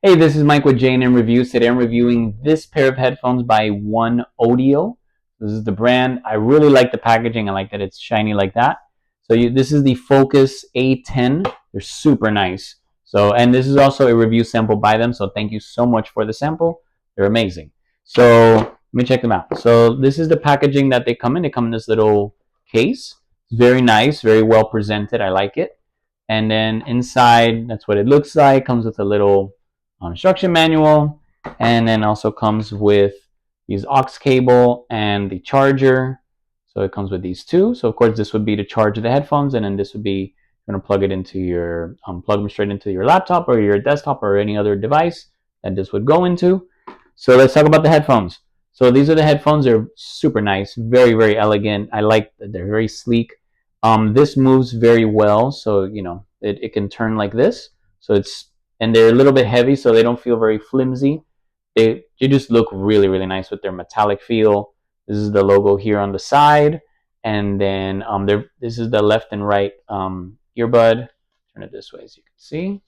Hey, this is Mike with J&M Reviews. Today I'm reviewing this pair of headphones by OneOdio. This is the brand. I really like the packaging. I like that it's shiny like that. This is the Focus A10. They're super nice. And this is also a review sample by them. So thank you so much for the sample. They're amazing. So let me check them out. So this is the packaging that they come in. They come in this little case. It's very nice, very well presented. I like it. And then inside, that's what it looks like. Comes with a little instruction manual, and then also comes with these aux cable and the charger. So it comes with these two. So of course this would be to charge the headphones, and then this would be going to plug it into your plug them straight into your laptop or your desktop or any other device that this would go into. So let's talk about the headphones. So these are the headphones. They're super nice, very, very elegant. I like that they're very sleek. This moves very well, so it can turn like this. And they're a little bit heavy, so they don't feel very flimsy. They just look really, really nice with their metallic feel. This is the logo here on the side, and then this is the left and right earbud. Turn it this way, as you can see.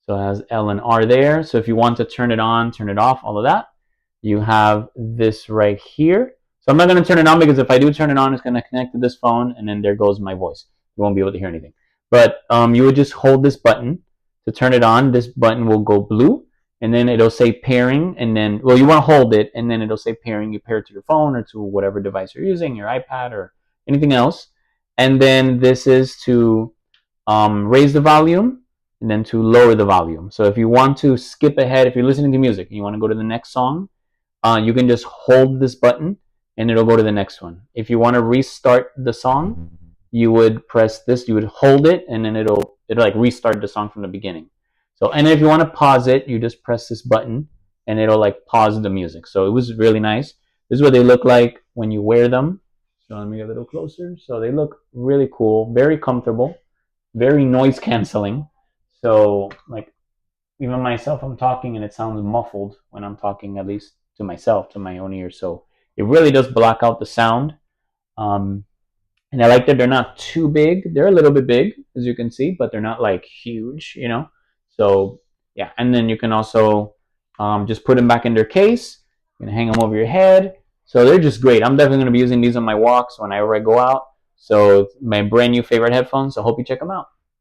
So it has L and R there. So if you want to turn it on, turn it off, all of that, you have this right here. So I'm not going to turn it on because if I do turn it on, it's going to connect to this phone, and then there goes my voice. You won't be able to hear anything. But you would just hold this button to turn it on. This button will go blue, and then it'll say pairing, and then, well, you want to hold it, and then it'll say pairing. You pair it to your phone or to whatever device you're using, your iPad or anything else. And then this is to raise the volume and then to lower the volume. So if you want to skip ahead, if you're listening to music and you want to go to the next song, you can just hold this button and it'll go to the next one. If you want to restart the song, you would press this, you would hold it, and then it'll like restart the song from the beginning. So, and if you want to pause it, you just press this button and it'll like pause the music. So it was really nice. This is what they look like when you wear them. So let me get a little closer. So they look really cool, very comfortable, very noise canceling. So like even myself, I'm talking and it sounds muffled when I'm talking, at least to myself, to my own ears. So it really does block out the sound. And I like that they're not too big. They're a little bit big, as you can see, but they're not like huge, So yeah, and then you can also just put them back in their case. You can hang them over your head. So they're just great. I'm definitely going to be using these on my walks whenever I go out. So my brand new favorite headphones. So I hope you check them out.